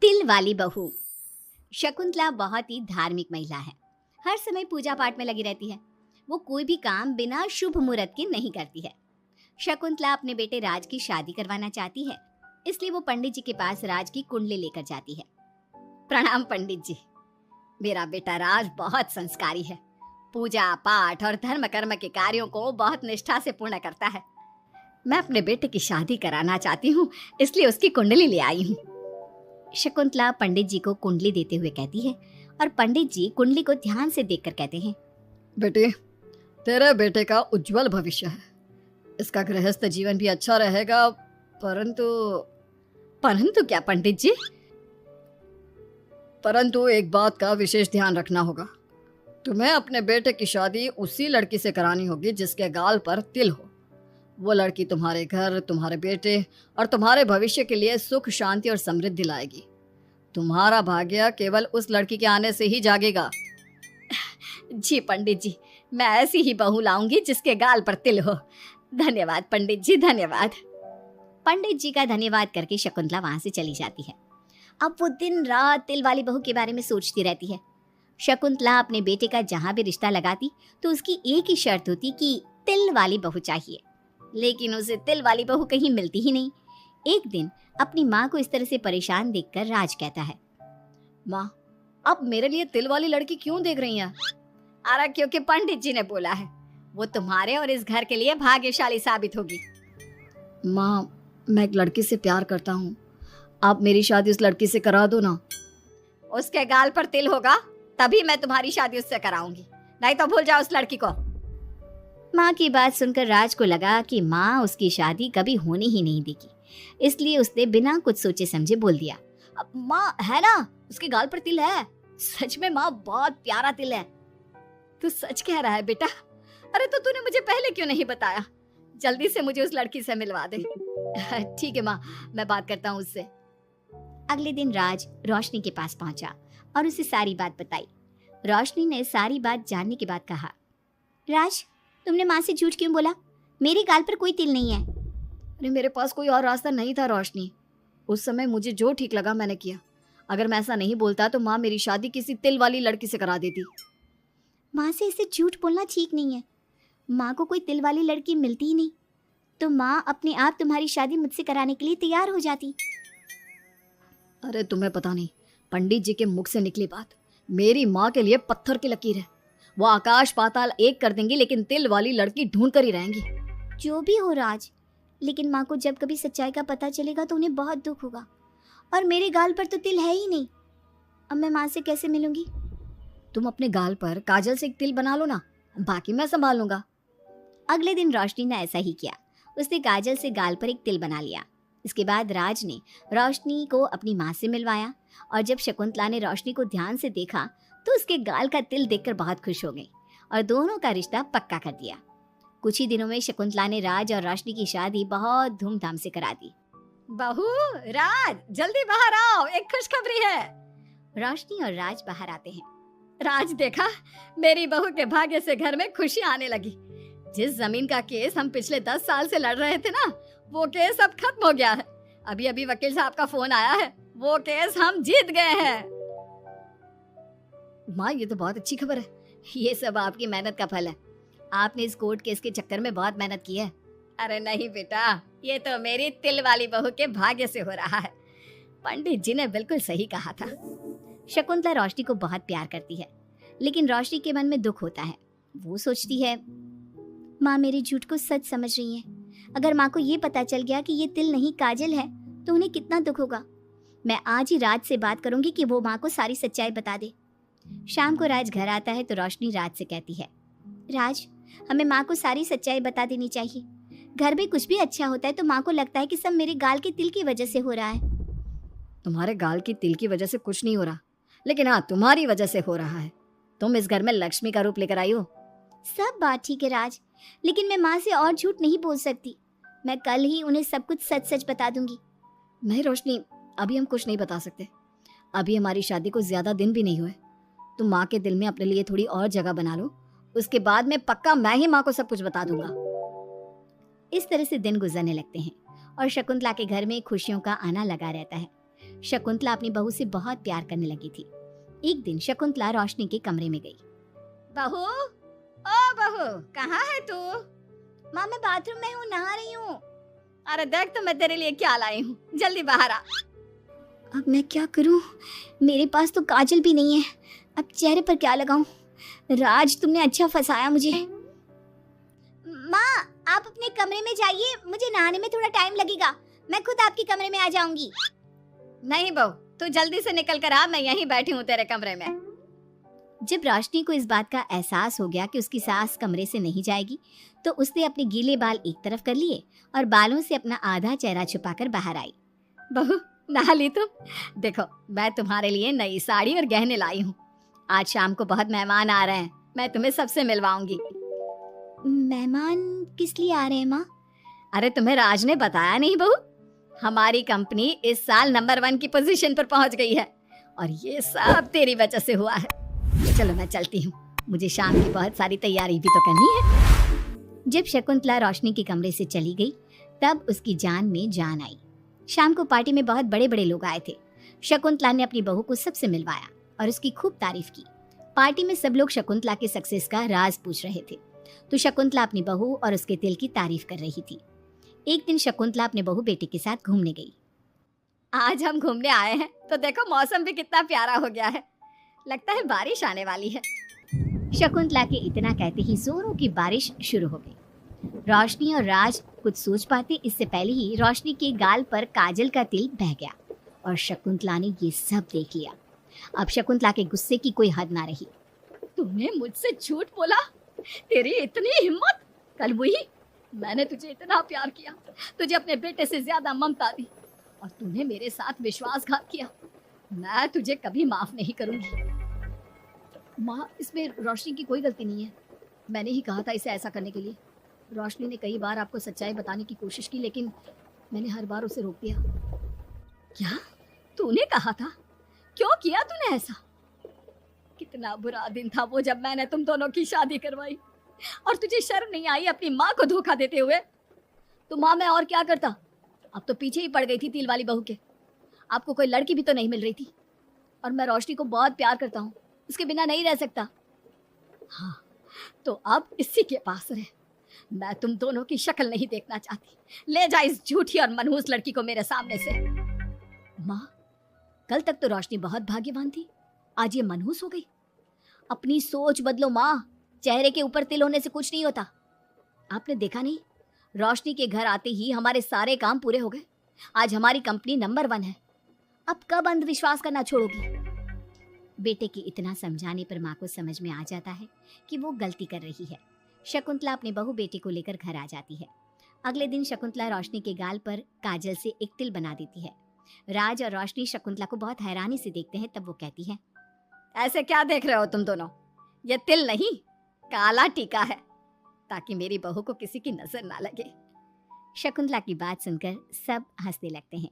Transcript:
तिल वाली बहू। शकुंतला बहुत ही धार्मिक महिला है। हर समय पूजा पाठ में लगी रहती है। वो कोई भी काम बिना शुभ मुहूर्त के नहीं करती है। शकुंतला अपने बेटे राज की शादी करवाना चाहती है, इसलिए वो पंडित जी के पास राज की कुंडली लेकर जाती है। प्रणाम पंडित जी, मेरा बेटा राज बहुत संस्कारी है। पूजा पाठ और धर्म कर्म के कार्यों को बहुत निष्ठा से पूर्ण करता है। मैं अपने बेटे की शादी कराना चाहती हूँ, इसलिए उसकी कुंडली ले आई हूँ। शकुंतला पंडित जी को कुंडली देते हुए कहती है और पंडित जी कुंडली को ध्यान से देखकर कहते हैं, बेटे, तेरे बेटे का उज्जवल भविष्य है। इसका गृहस्थ जीवन भी अच्छा रहेगा, परंतु क्या पंडित जी? परंतु एक बात का विशेष ध्यान रखना होगा। तुम्हें अपने बेटे की शादी उसी लड़की से करानी होगी जिसके गाल पर तिल हो। वो लड़की तुम्हारे घर, तुम्हारे बेटे और तुम्हारे भविष्य के लिए सुख, शांति और समृद्धि लाएगी। तुम्हारा भाग्य केवल उस लड़की के आने से ही जागेगा। जी पंडित जी, मैं ऐसी ही बहू लाऊंगी जिसके गाल पर तिल हो। धन्यवाद पंडित जी, धन्यवाद। पंडित जी का धन्यवाद करके शकुंतला वहां से चली जाती है। अब वो दिन रात तिल वाली बहू के बारे में सोचती रहती है। शकुंतला अपने बेटे का जहां भी रिश्ता लगाती तो उसकी एक ही शर्त होती कि तिल वाली बहू चाहिए, लेकिन उसे तिल वाली बहू कहीं मिलती ही नहीं। एक दिन अपनी माँ को इस तरह से परेशान देखकर राज कहता है, माँ, आप मेरे लिए तिल वाली लड़की क्यों देख रही हैं? अरे क्योंकि पंडित जी ने बोला है, वो तुम्हारे और इस घर के लिए भाग्यशाली साबित होगी। माँ, मैं एक लड़की से प्यार करता हूँ। आप मेरी शादी उस लड़की से करा दो ना। उसके गाल पर तिल होगा तभी मैं तुम्हारी शादी उससे कराऊंगी, नहीं तो भूल जाओ उस लड़की को। माँ की बात सुनकर राज को लगा कि माँ उसकी शादी कभी होने ही नहीं देगी, इसलिए उसने बिना कुछ सोचे समझे बोल दिया, अब माँ है ना, उसके गाल पर तिल है। सच में माँ, बहुत प्यारा तिल है। तू सच कह रहा है बेटा? अरे तो तूने मुझे पहले क्यों नहीं बताया? जल्दी से मुझे उस लड़की से मिलवा दे। ठीक है माँ, मैं बात करता हूँ उससे। अगले दिन राज रोशनी के पास पहुंचा और उसे सारी बात बताई। रोशनी ने सारी बात जानने के बाद कहा, राज, तुमने माँ से झूठ क्यों बोला? मेरे गाल पर कोई तिल नहीं है। अरे मेरे पास कोई और रास्ता नहीं था रोशनी। उस समय मुझे जो ठीक लगा मैंने किया। अगर मैं ऐसा नहीं बोलता तो माँ मेरी शादी किसी तिल वाली लड़की से करा देती। माँ से इसे झूठ बोलना ठीक नहीं है। माँ को कोई तिल वाली लड़की मिलती ही नहीं तो माँ अपने आप तुम्हारी शादी मुझसे कराने के लिए तैयार हो जाती। अरे तुम्हें पता नहीं, पंडित जी के मुख से निकली बात मेरी माँ के लिए पत्थर की लकीर है। वो आकाश पाताल एक कर देंगी, लेकिन तिल वाली लड़की ढूंढ कर ही रहेंगी। जो भी हो राज, लेकिन माँ को जब कभी सच्चाई का पता चलेगा तो उन्हें बहुत दुख होगा। और मेरे गाल पर तो तिल है ही नहीं। अब मैं माँ से कैसे मिलूंगी? तुम अपने गाल पर काजल से एक तिल बना लो ना, बाकी मैं संभाल लूंगा। अगले दिन रोशनी ने ऐसा ही किया। उसने काजल से गाल पर एक तिल बना लिया। इसके बाद राज ने रोशनी को अपनी माँ से मिलवाया और जब शकुंतला ने रोशनी को ध्यान से देखा तो उसके गाल का तिल देखकर बहुत खुश हो गई और दोनों का रिश्ता पक्का कर दिया। कुछ ही दिनों में शकुंतला ने राज और रोशनी की शादी बहुत धूमधाम से करा दी। बहू, राज, जल्दी बाहर आओ, एक खुशखबरी है। रोशनी और राज बाहर आते हैं। राज, देखा, मेरी बहू के भाग्य से घर में खुशी आने लगी। जिस जमीन का केस हम पिछले 10 साल से लड़ रहे थे ना, वो केस अब खत्म हो गया है। अभी अभी वकील साहब का फोन आया है, वो केस हम जीत गए हैं। माँ, ये तो बहुत अच्छी खबर है। ये सब आपकी मेहनत का फल है। आपने इस कोर्ट केस के चक्कर में बहुत मेहनत की है। अरे नहीं बेटा, ये तो मेरी तिल वाली बहू के भाग्य से हो रहा है। पंडित जी ने बिल्कुल सही कहा था। शकुंतला रोशनी को बहुत प्यार करती है, लेकिन रोशनी के मन में दुख होता है। वो सोचती है, माँ मेरे झूठ को सच समझ रही है। अगर माँ को ये पता चल गया कि ये तिल नहीं काजल है तो उन्हें कितना दुख होगा। मैं आज ही राज से बात करूंगी कि वो माँ को सारी सच्चाई बता दे। शाम को राज घर आता है तो रोशनी राज से कहती है, राज, हमें माँ को सारी सच्चाई बता देनी चाहिए। घर में कुछ भी अच्छा होता है तो माँ को लगता है कि सब मेरे गाल के तिल की वजह से हो रहा है। तुम्हारे गाल की तिल की वजह से कुछ नहीं हो रहा, लेकिन हाँ, तुम्हारी वजह से हो रहा है। तुम इस घर में लक्ष्मी का रूप लेकर आई हो। सब बात ठीक है राज, लेकिन मैं माँ से और झूठ नहीं बोल सकती। मैं कल ही उन्हें सब कुछ सच सच बता दूंगी। नहीं रोशनी, अभी हम कुछ नहीं बता सकते। अभी हमारी शादी को ज्यादा दिन भी नहीं हुए। तुम माँ के दिल में अपने लिए थोड़ी और जगह बना लो, उसके बाद में पक्का मैं ही माँ को सब कुछ बता दूंगा। इस तरह से दिन गुजरने लगते हैं और शकुंतला के घर में खुशियों का आना लगा रहता है। शकुंतला अपनी बहू से बहुत प्यार करने लगी थी। एक दिन शकुंतला रोशनी के कमरे में गई। बहू, ओ बहू, कहाँ है तू? माँ, मैं बाथरूम में हूँ, नहा रही हूँ। अरे देख तो मैं तेरे लिए क्या लाई हूँ, जल्दी बाहर आ। अब मैं क्या करूँ? मेरे पास तो काजल भी नहीं है, अब चेहरे पर क्या लगाऊं? राज, तुमने अच्छा फंसाया मुझे। माँ, आप अपने कमरे में जाइए, मुझे नहाने में थोड़ा टाइम लगेगा, मैं खुद आपके कमरे में आ जाऊंगी। नहीं बहू, तू जल्दी से निकल कर आ, मैं यहीं बैठी हूँ तेरे कमरे में। जब रोशनी को इस बात का एहसास हो गया कि उसकी सास कमरे से नहीं जाएगी, तो उसने अपने गीले बाल एक तरफ कर लिए और बालों से अपना आधा चेहरा छुपाकर बाहर आई। बहू, नहा ली तुम? देखो, मैं तुम्हारे लिए नई साड़ी और गहने लाई हूँ। आज शाम को बहुत मेहमान आ रहे हैं, मैं तुम्हें सबसे मिलवाऊंगी। मेहमान किस लिए आ रहे हैं माँ? अरे तुम्हें राज ने बताया नहीं बहू? हमारी कंपनी इस साल नंबर 1 की पोजीशन पर पहुंच गई है और ये सब तेरी वजह से हुआ है। चलो मैं चलती हूँ, मुझे शाम की बहुत सारी तैयारी भी तो करनी है। जब शकुंतला रोशनी के कमरे से चली गई, तब उसकी जान में जान आई। शाम को पार्टी में बहुत बड़े बड़े लोग आए थे। शकुंतला ने अपनी बहू को सबसे मिलवाया और उसकी खूब तारीफ की। पार्टी में सब लोग शकुंतला के सक्सेस का राज पूछ रहे थे, तो शकुंतला अपनी बहू और उसके दिल की तारीफ कर रही थी। एक दिन शकुंतला अपने बहू बेटे के साथ घूमने गई। आज हम घूमने आए हैं तो देखो मौसम भी कितना प्यारा हो गया है, लगता है बारिश आने वाली है। शकुंतला के इतना कहते ही जोरों की बारिश शुरू हो गई। रोशनी और राज कुछ सोच पाते इससे पहले ही रोशनी के गाल पर काजल का तिल बह गया और शकुंतला ने ये सब देख लिया। अब शकुंतला के गुस्से की कोई हद ना रही। तूने मुझसे झूठ बोला? तेरी इतनी हिम्मत? कल वही मैंने तुझे इतना प्यार किया, तुझे अपने बेटे से ज्यादा ममता दी और तूने मेरे साथ विश्वासघात किया। मैं तुझे कभी माफ नहीं करूंगी। माँ, इसमें रोशनी की कोई गलती नहीं है, मैंने ही कहा था इसे ऐसा करने के लिए। रोशनी ने कई बार आपको सच्चाई बताने की कोशिश की, लेकिन मैंने हर बार उसे रोक दिया। क्या तूने कहा था? क्यों किया तूने ऐसा? कितना बुरा दिन था वो जब मैंने तुम दोनों की शादी करवाई और तुझे शर्म नहीं आई अपनी माँ को धोखा देते हुए? तो माँ, मैं और क्या करता, अब तो पीछे ही पड़ गई थी तिल वाली बहू के। आपको कोई लड़की भी तो नहीं मिल रही थी और मैं रोशनी को बहुत प्यार करता हूँ, उसके बिना नहीं रह सकता। हाँ, तो अब इसी के पास रहे, मैं तुम दोनों की शक्ल नहीं देखना चाहती। ले जा इस झूठी और मनहूस लड़की को मेरे सामने से। माँ, कल तक तो रोशनी बहुत भाग्यवान थी, आज ये मनहूस हो गई। अपनी सोच बदलो माँ, चेहरे के ऊपर तिल होने से कुछ नहीं होता। आपने देखा नहीं, रोशनी के घर आते ही हमारे सारे काम पूरे हो गए। आज हमारी कंपनी नंबर 1 है। अब कब अंधविश्वास करना छोड़ोगी? बेटे के इतना समझाने पर माँ को समझ में आ जाता है कि वो गलती कर रही है। शकुंतला अपने बहू बेटे को लेकर घर आ जाती है। अगले दिन शकुंतला रोशनी के गाल पर काजल से एक तिल बना देती है। राज और रोशनी शकुंतला को बहुत हैरानी से देखते हैं। तब वो कहती है, ऐसे क्या देख रहे हो तुम दोनों? ये तिल नहीं, काला टीका है, ताकि मेरी बहू को किसी की नजर ना लगे। शकुंतला की बात सुनकर सब हंसने लगते हैं।